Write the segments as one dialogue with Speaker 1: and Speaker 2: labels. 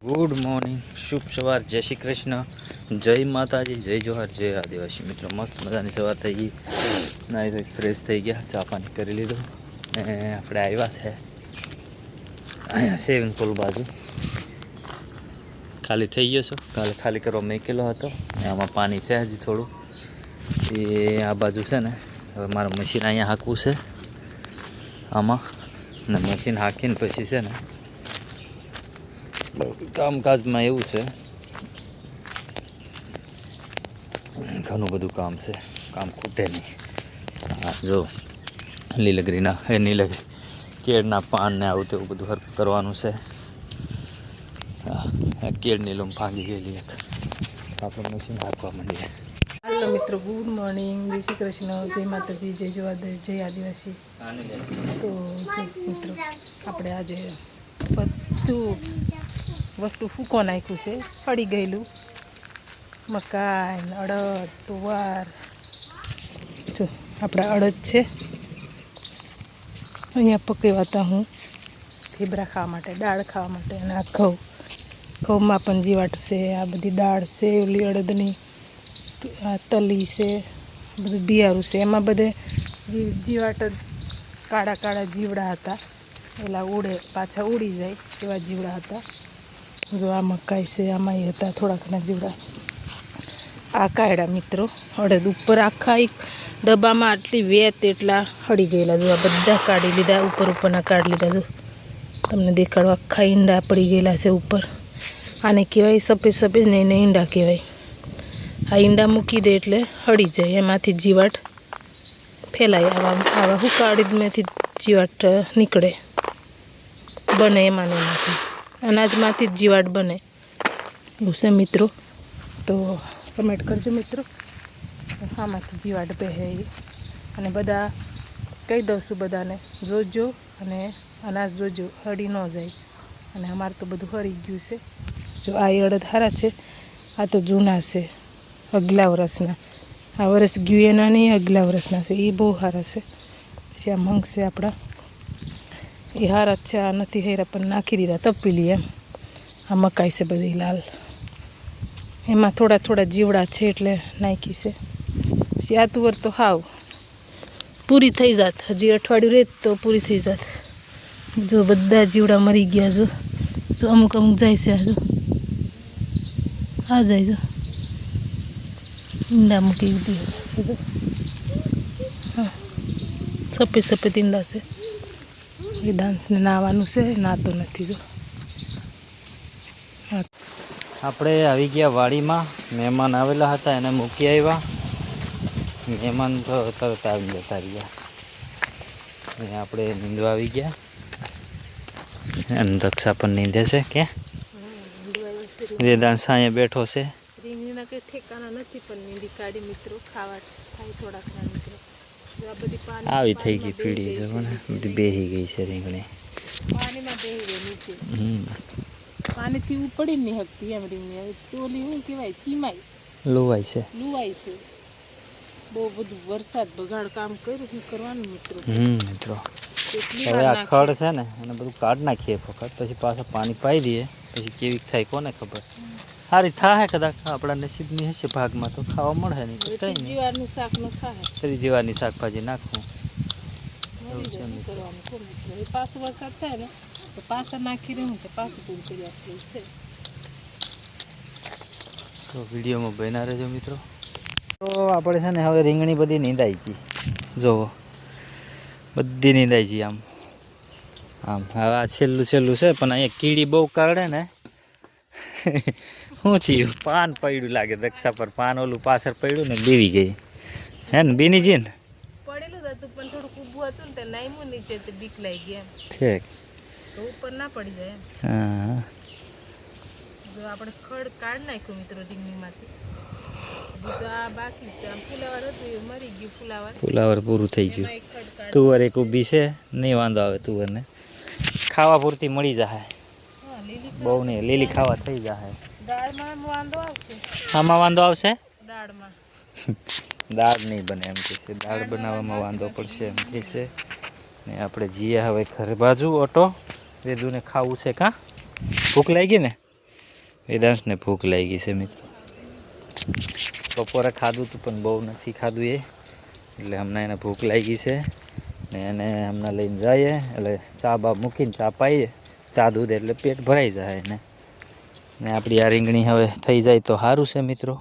Speaker 1: Good morning, शुभ सवार, जय श्री कृष्ण, जय माताजी, जय जोहार, जय आदिवासी मित्रों। मस्त मजानी सवार थी गई, नाई धोई फ्रेश थी गया, चा पानी कर लीधु ने આપણે આવ્યા છે અહીંયા સ્વિમિંગ પૂલ બાજુ। ખાલી થઈ ગયો છો, કાલે ખાલી કરવા મૂકેલો હતો ને આમાં પાણી છે હજી થોડું એ આ બાજુ છે ને। હવે મારું મશીન અહીંયા હાંકવું છે આમાં ને મશીન હાંકીને પછી છે ને કામકાજમાં એવું છે, ઘણું બધું કામ છે, કામ ખૂટે નહીં। આ જો લીલગરીના એ નીલગરી કેળના પાન ને આવું તેવું બધું હરખું કરવાનું છે। કેળની લૂમ ભાંગી ગયેલી એક, આપણે મશીન હાંકવા માંડીએ।
Speaker 2: हेलो मित्रों, गुड मॉर्निंग, जय श्री कृष्ण, जय माताजी, जय जोहार, जय आदिवासी। तो मित्रों આપણે આજે બધું વસ્તુ ફૂકો નાખ્યું છે, પડી ગયેલું મકાઈ, અડદ, તુવાર। જો આપણા અડદ છે અહીંયા પકવાતા હું થેબરા ખાવા માટે, દાળ ખાવા માટે। અને આ ઘઉંમાં પણ જીવાટ છે, આ બધી દાળ છે ઓલી અડદની, આ તલી છે, બધું બિયારું છે, એમાં બધે જીવાટ કાળા કાળા જીવડા હતા, એલા ઉડે પાછા ઉડી જાય એવા જીવડા હતા। જો આ મકાઈ છે, આમાં એ હતા થોડા ઘણા જીવડા। આ કાયડા મિત્રો અડદ ઉપર આખા એક ડબ્બામાં આટલી વેત એટલા હળી ગયેલા। જો આ બધા કાઢી લીધા, ઉપર ઉપરના કાઢી લીધા। જો તમને દેખાડો, આખા ઈંડા પડી ગયેલા છે ઉપર। આને કહેવાય સફેદ સફેદ ને એને ઈંડા કહેવાય। આ ઈંડા મૂકી દે એટલે હળી જાય, એમાંથી જીવાટ ફેલાય। આવા હુકા અડદમાંથી જીવાટ નીકળે, બને એમાં એમાંથી, અનાજમાંથી જ જીવાટ બને એવું છે મિત્રો। તો કમેન્ટ કરજો મિત્રો, આમાંથી જીવાટ પહેરે એ। અને બધા કહી દઉં છું બધાને, જોજો અને અનાજ જોજો, હળી ન જાય। અને અમારે તો બધું હળી ગયું છે। જો આ અડદ સારા છે, આ તો જૂના છે, અગલા વર્ષના। આ વર્ષ ગયું એના નહીં, અગલા વર્ષના છે, એ બહુ સારા છે। પછી આ મંગ છે આપણા, એ હારા જ છે, આ નથી હેરા પણ નાખી દીધા તપેલી એમ। આ મકાઈ છે બધી લાલ, એમાં થોડા થોડા જીવડા છે એટલે નાખી છે। પછી આ તુવર તો હાવ પૂરી થઈ જાત, હજી અઠવાડિયું રહે તો પૂરી થઈ જાત। જો બધા જીવડા મરી ગયા। જો અમુક અમુક જાય છે, જો આ જાય, જો ઈંડા મૂકી દીધા, હા સફેદ સફેદ ઈંડા છે। એ ડાન્સને નાવાનું છે, નાતો નથી। જો
Speaker 1: આપણે આવી ગયા વાડીમાં, મહેમાન આવેલા હતા એને મૂકી આવ્યા। મહેમાન તો તરત આવી જતા રહ્યા, આપણે નીંદવા આવી ગયા। અને દક્ષા પણ નીંદે છે કે વેદાંશ અહીંયા બેઠો છે।
Speaker 2: રીંગણીના કંઈ ઠેકાણા નથી પણ નીંદી કાઢી મિત્રો, ખાવા થાય થોડા ઘણા મિત્રો। આ બધી પાણી
Speaker 1: આવી થઈ ગઈ પીળી, જો ને બધી બેહી ગઈ છે રીંગણી,
Speaker 2: પાણીમાં બેહી ગઈ નીચે, પાણીથી ઉપડી નહીં શકતી એમ રીંગણી। ચોલી શું કહેવાય, ચીમાઈ
Speaker 1: લોવાય છે,
Speaker 2: લુવાય છે। બહુ બધું વરસાદ બગાડ કામ કર્યું, શું કરવાનું મિત્રો।
Speaker 1: મિત્રો હવે આ ખડ છે ને એને બધું કાઢ નાખીએ ફક્ત, પછી પાછા પાણી પાઈ દઈએ, પછી કેવી થાય કોને ખબર। સારી થાય કદાચ આપણા નસીબની હશે ભાગમાં તો ખાવા મળે, નહીં તો કઈ નહીં।
Speaker 2: જીવારનું શાક ન થાય,
Speaker 1: ફરી જીવારની શાકભાજી નાખવું
Speaker 2: પાછું વરસાદ થાય ને તો પાછા નાખી રહ્યું તો પાછું પૂરું કરી આપવું છે।
Speaker 1: તો વિડીયોમાં બન્યા રહેજો મિત્રો। તો આપણે છે ને હવે રીંગણી બધી નીંદાઈ ગઈ, જુઓ બધી નીંદાઈ ગઈ આમ આમ। હવે આ છેલ્લું છેલ્લું છે, પણ અહીંયા કીડી બહુ કાઢે ને શું થયું, પાન પડ્યું લાગે દક્ષા પર, પાન ઓલું પાછળ પડ્યું ને બીવી ગઈ હે ને બીનીજી ને
Speaker 2: પડેલું હતું પણ થોડુંક ઊભું હતું ને તે નાઈમું નીચે તે બીક લાગી ગઈ એમ,
Speaker 1: ઠીક
Speaker 2: તો ઉપર ના પડી જાય એમ।
Speaker 1: હા
Speaker 2: જો આપણે ખડ કાઢ નાખ્યું મિત્રો રીંગણીમાંથી, બીજું આ બાકી છે, આમ ફુલાવર હતું એ મરી ગયું,
Speaker 1: ફુલાવર પૂરું થઈ ગયું।
Speaker 2: એક ખડ કાઢ,
Speaker 1: તુવર એક ઊભી છે, નહીં વાંધો આવે તુવરને, ખાવા પૂરતી મળી જાય, બહુ નહીં લીલી ખાવા થઈ જાય।
Speaker 2: દાળમાં વાંધો આવશે,
Speaker 1: આમાં વાંધો આવશે,
Speaker 2: દાળમાં
Speaker 1: દાળ નહીં બને એમ કે છે, દાળ બનાવવામાં વાંધો પડશે એમ કે છે ને। આપણે જઈએ હવે ઘર બાજુ, ઓટો વેદુને ખાવું છે, કાં ભૂખ લાગી ને વેદાંશને ભૂખ લાગી છે મિત્રો. બપોરે ખાધું હતું પણ બહુ નથી ખાધું એટલે હમણાં એને ભૂખ લાગી છે ને એને હમણાં લઈને જઈએ એટલે ચા બા મૂકીને ચા પાઈએ, ચા દૂધ એટલે પેટ ભરાઈ જાય એને. ને આપણી આ રીંગણી હવે થઈ જાય તો સારું છે મિત્રો.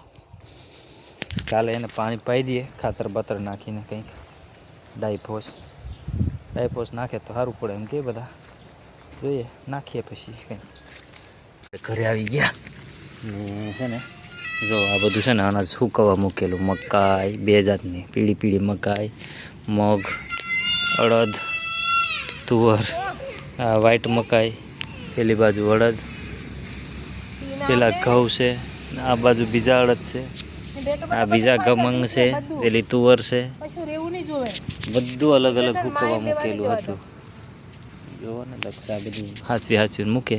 Speaker 1: કાલે એને પાણી પાઈ દઈએ ખાતર બાતર નાખીને કંઈક ડાયફોસ નાખે તો સારું પડે એમ કે બધા. જોઈએ નાખીએ પછી કંઈક. ઘરે આવી ગયા ને છે ને જો આ બધું છે ને અનાજ સૂકવવા મૂકેલું. મકાઈ 2 જાતની પીળી મકાઈ, મગ, અડદ, તુવર, આ વ્હાઈટ મકાઈ, પેલી બાજુ અડદ, પેલા ઘઉં છે, આ બાજુ બીજા અડદ છે, આ બીજા ગમંગ છે, પેલી તુવર છે, બધું અલગ અલગ સૂકવવા મૂકેલું હતું. જોવો ને લક્ષા બધું હાચવી મૂકે,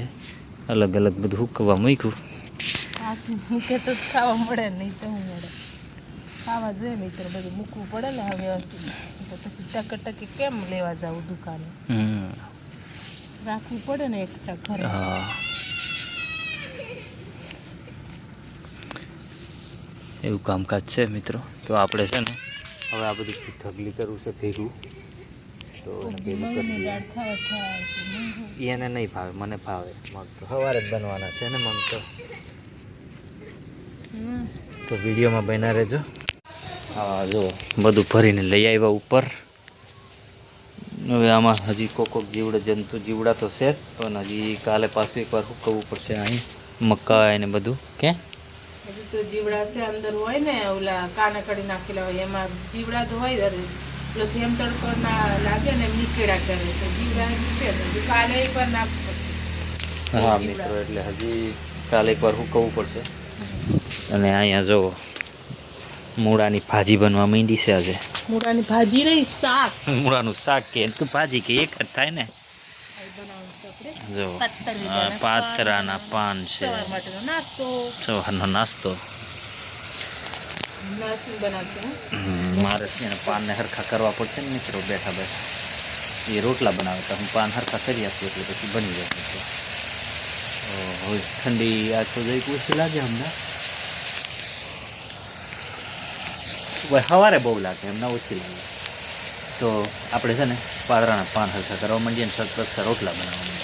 Speaker 1: અલગ અલગ બધું સૂકવવા મૂક્યું.
Speaker 2: મૂકે તો ખાવા મળે, નહીં તો શું મળે? ખાવા જોઈએ મિત્ર, બધું મૂકવું પડે ને હવે વ્યવસ્થિત. તો પછી ટકે કેમ લેવા જવું દુકાને? રાખવું પડે ને એક્સ્ટ્રા ઘરે.
Speaker 1: હા, એવું કામકાજ છે મિત્રો. તો આપણે છે ને હવે આ બધું ઢગલી કરવું છે ભેગું. તો એને નહીં ભાવે, મને ભાવે મગ. તો સવારે જ બનવાના છે ને મગ તો વિડીયોમાં બન્યા રહેજો. હા જો બધું ભરીને લઈ આવ્યા ઉપર. હવે આમાં હજી કોક જીવડા તો છે જ, પણ હજી કાલે પાછું એકવાર સૂકવવું પડશે અહીં મકાઈ ને બધું. કે
Speaker 2: હજી તો જીવડા છે અંદર હોય ને, ઓલા કાના કડી નાખેલા હોય એમાં જીવડા તો હોય. એટલે જેમ તડકો ના લાગે ને નીકળ્યા કરે તો જીવડા છે. કાલે એકવાર નાખવું પડશે.
Speaker 1: હા મિત્રો, એટલે હજી કાલે એકવાર સૂકવવું પડશે. અને અહીંયા જો મૂળાની ભાજી બનવા માંડી છે આજે.
Speaker 2: મૂળાની ભાજી નહીં, શાક.
Speaker 1: મૂળાનું શાક કે ભાજી કે એક જ થાય ને. જો પાતરાના પાન છે, સવારનો નાસ્તો. મારે છે ને પાનને હરખા કરવા પડશે ને મિત્રો. બેઠા એ રોટલા બનાવતા હું પાન હરખા કરી આપું એટલે પછી બની જાય. હવે ઠંડી આજ તો જઈ ઓછી લાગે હમણાં. સવારે બહુ લાગે, એમના ઓછી લાગે. તો આપણે છે ને પાતરાના પાન હરખા કરવા માંડીએ ને સરસ રોટલા બનાવવા માંડીએ.